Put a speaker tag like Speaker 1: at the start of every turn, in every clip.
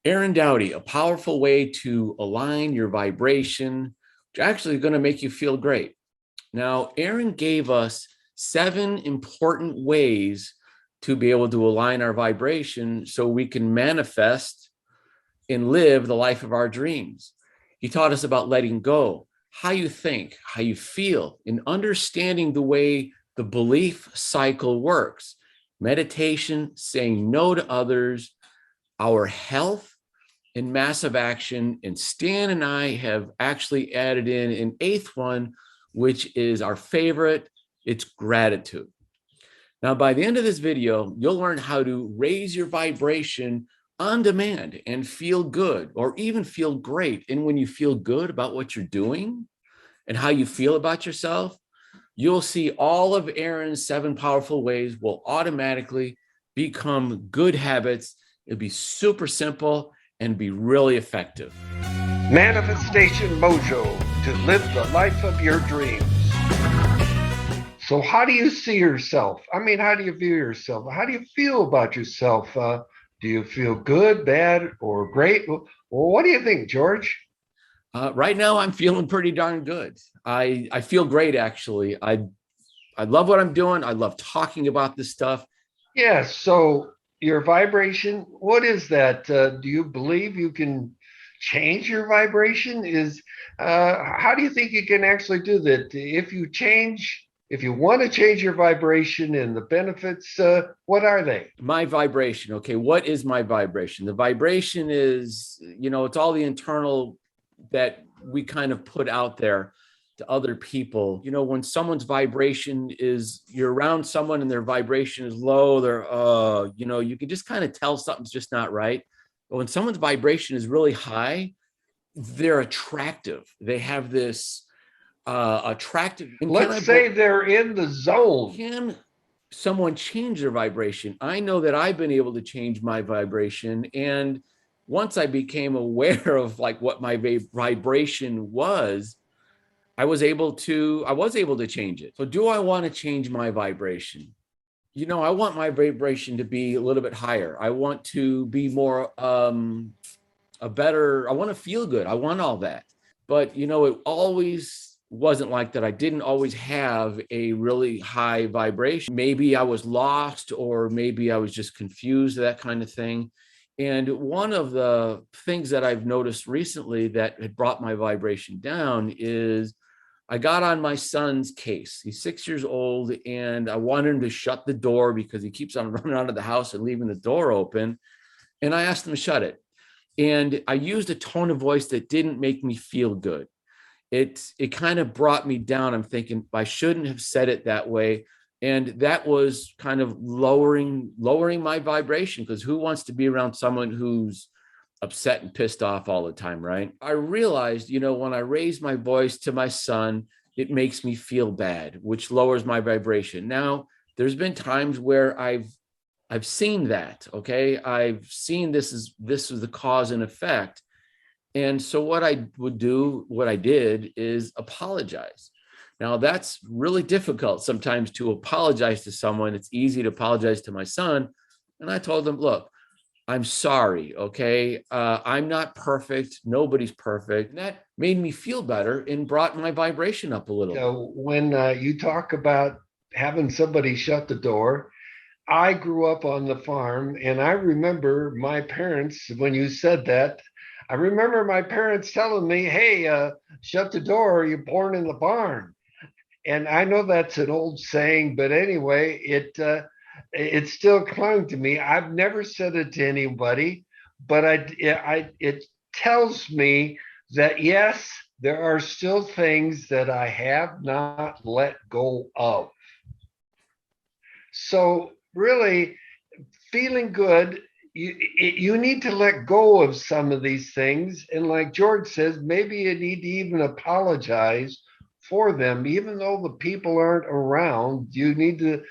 Speaker 1: Aaron Doughty, a powerful way to align your vibration, which actually is going to make you feel great. Now, Aaron gave us 7 important ways to be able to align our vibration so we can manifest and live the life of our dreams. He taught us about letting go, how you think, how you feel, and understanding the way the belief cycle works. Meditation, saying no to others, our health, in massive action. And Stan and I have actually added in an eighth one, which is our favorite. It's gratitude. Now, by the end of this video, you'll learn how to raise your vibration on demand and feel good or even feel great. And when you feel good about what you're doing and how you feel about yourself, you'll see all of Aaron's 7 powerful ways will automatically become good habits. It'll be super simple and be really effective.
Speaker 2: Manifestation Mojo to live the life of your dreams. So how do you see yourself? I mean, how do you view yourself? How do you feel about yourself? Do you feel good, bad, or great? Well, what do you think, George?
Speaker 1: Right now, I'm feeling pretty darn good. I feel great, actually. I love what I'm doing. I love talking about this stuff.
Speaker 2: Yeah, so your vibration, what is that? Do you believe you can change your vibration? How do you think you can actually do that? If you want to change your vibration and the benefits, what are they?
Speaker 1: My vibration. Okay, what is my vibration? The vibration is, it's all the internal that we kind of put out there to other people. When someone's vibration is, you're around someone and their vibration is low, you can just kind of tell something's just not right. But when someone's vibration is really high, they're attractive. They have this attractive.
Speaker 2: Let's say they're in the zone.
Speaker 1: Can someone change their vibration? I know that I've been able to change my vibration. And once I became aware of like what my vibration was, I was able to change it. So do I want to change my vibration? I want my vibration to be a little bit higher. I want to be more I want to feel good. I want all that. But it always wasn't like that. I didn't always have a really high vibration. Maybe I was lost, or maybe I was just confused, that kind of thing. And one of the things that I've noticed recently that had brought my vibration down is I got on my son's case. He's 6 years old, and I wanted him to shut the door because he keeps on running out of the house and leaving the door open. And I asked him to shut it. And I used a tone of voice that didn't make me feel good. It kind of brought me down. I'm thinking I shouldn't have said it that way. And that was kind of lowering my vibration, because who wants to be around someone who's upset and pissed off all the time, right? I realized, when I raise my voice to my son, it makes me feel bad, which lowers my vibration. Now, there's been times where I've seen that, okay? I've seen this is the cause and effect. And so what I did is apologize. Now, that's really difficult sometimes to apologize to someone. It's easy to apologize to my son. And I told him, look, I'm sorry, okay? I'm not perfect. Nobody's perfect. And that made me feel better and brought my vibration up a little.
Speaker 2: So when you talk about having somebody shut the door, I grew up on the farm, and I remember my parents, when you said that, I remember my parents telling me, hey, shut the door, you're born in the barn. And I know that's an old saying, but anyway, it still clung to me. I've never said it to anybody, but it tells me that yes, there are still things that I have not let go of. So really, feeling good, you need to let go of some of these things. And like George says, maybe you need to even apologize for them, even though the people aren't around. You need to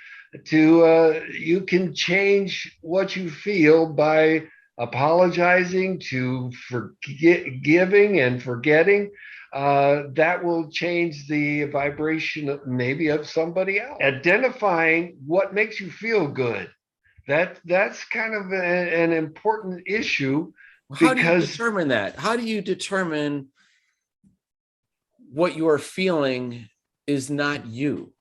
Speaker 2: you can change what you feel by apologizing, to forgiving and forgetting. That will change the vibration maybe of somebody else. Identifying what makes you feel good. That's kind of an important issue,
Speaker 1: How do you
Speaker 2: because,
Speaker 1: determine that? How do you determine what you are feeling is not you?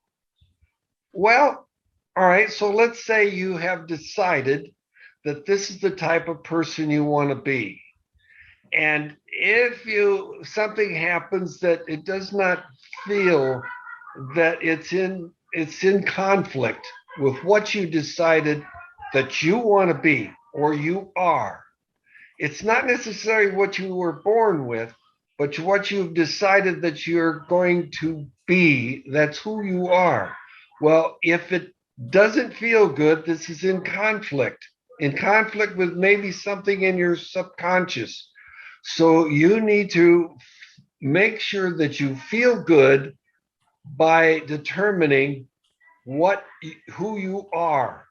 Speaker 2: well, all right, so let's say you have decided that this is the type of person you want to be. And if you something happens that it does not feel that it's in conflict with what you decided that you want to be or you are, it's not necessarily what you were born with, but what you've decided that you're going to be. That's who you are. Well, if it doesn't feel good, this is in conflict with maybe something in your subconscious. So you need to make sure that you feel good by determining what who you are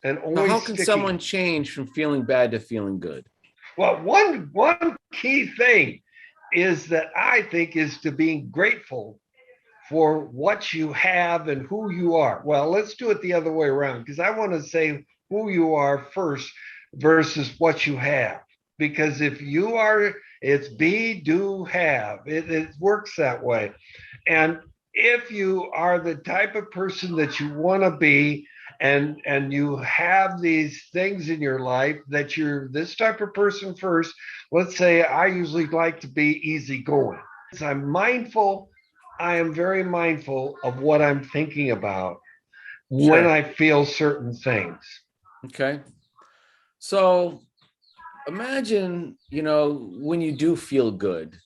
Speaker 2: and
Speaker 1: So
Speaker 2: only
Speaker 1: how can someone
Speaker 2: sticking.
Speaker 1: change from feeling bad to feeling good?
Speaker 2: Well, one key thing is that I think is to being grateful for what you have and who you are. Well, let's do it the other way around because I want to say who you are first versus what you have. Because if you are, it's be, do, have. It works that way. And if you are the type of person that you want to be, and you have these things in your life that you're this type of person first, let's say I usually like to be easygoing. So I am very mindful of what I'm thinking about when
Speaker 1: Sure.
Speaker 2: I feel certain things.
Speaker 1: Okay. So imagine, when you do feel good,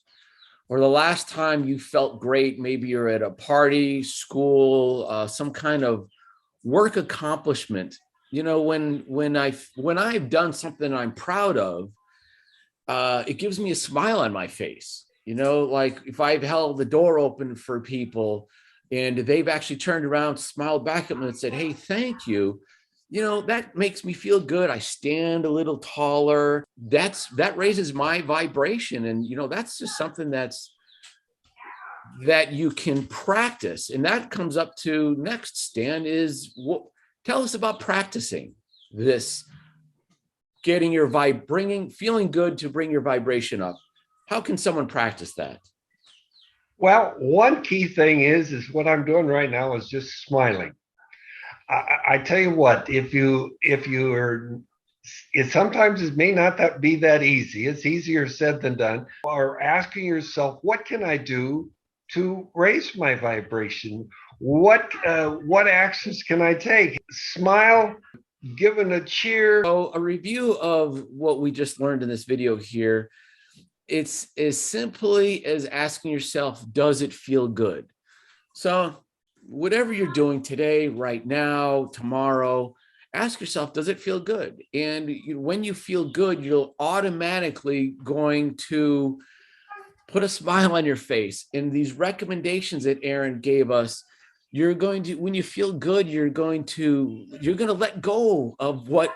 Speaker 1: or the last time you felt great, maybe you're at a party, school, some kind of work accomplishment. When I've done something I'm proud of, it gives me a smile on my face. Like if I've held the door open for people and they've actually turned around, smiled back at me and said, "Hey, thank you." That makes me feel good. I stand a little taller. That raises my vibration. And that's just something that you can practice. And that comes up to next, Stan, is tell us about practicing this, getting your feeling good to bring your vibration up. How can someone practice that?
Speaker 2: Well, one key thing is what I'm doing right now is just smiling. I tell you what, if you are, it sometimes it may not be that easy. It's easier said than done. Or asking yourself, what can I do to raise my vibration? What actions can I take? Smile, giving a cheer.
Speaker 1: So a review of what we just learned in this video here, it's as simply as asking yourself, does it feel good? So whatever you're doing today, right now, tomorrow, ask yourself, does it feel good? And when you feel good, you're automatically going to put a smile on your face. And these recommendations that Aaron gave us, you're going to, when you feel good, you're going to let go of what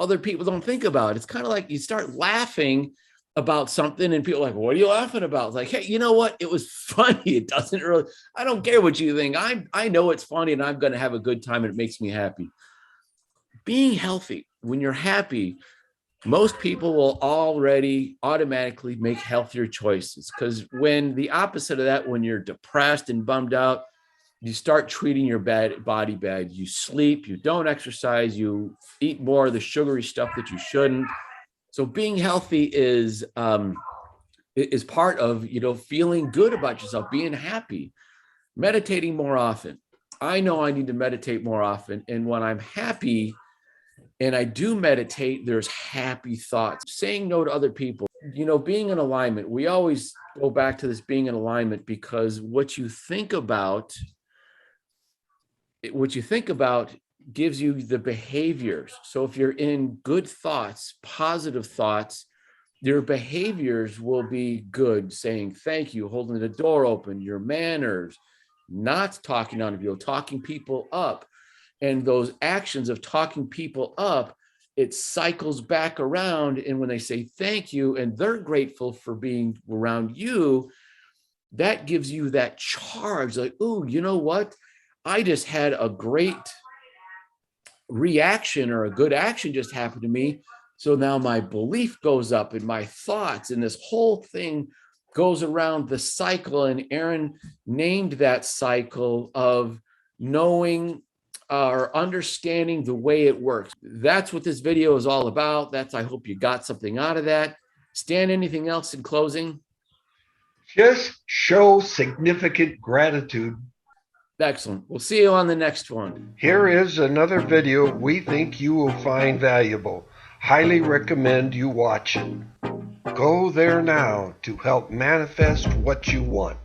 Speaker 1: other people don't think about. It's kind of like you start laughing about something and people are like, what are you laughing about? It's like, hey, you know what? It was funny. It doesn't really, I don't care what you think. I know it's funny and I'm going to have a good time and it makes me happy. Being healthy, when you're happy, most people will already automatically make healthier choices, because when the opposite of that, when you're depressed and bummed out, you start treating your body bad. You sleep, you don't exercise, you eat more of the sugary stuff that you shouldn't. So being healthy is part of feeling good about yourself, being happy, meditating more often. I know I need to meditate more often, and when I'm happy and I do meditate, there's happy thoughts. Saying no to other people, being in alignment. We always go back to this being in alignment, because what you think about gives you the behaviors. So if you're in good thoughts, positive thoughts, your behaviors will be good, saying thank you, holding the door open, your manners, not talking on people, talking people up. And those actions of talking people up, it cycles back around. And when they say thank you and they're grateful for being around you, that gives you that charge, like, oh, you know what? I just had a great reaction, or a good action just happened to me. So now my belief goes up and my thoughts, and this whole thing goes around the cycle. And Aaron named that cycle of knowing or understanding the way it works. That's what this video is all about. I hope you got something out of that. Stan, anything else in closing?
Speaker 2: Just show significant gratitude.
Speaker 1: Excellent. We'll see you on the next one.
Speaker 2: Here is another video we think you will find valuable. Highly recommend you watch it. Go there now to help manifest what you want.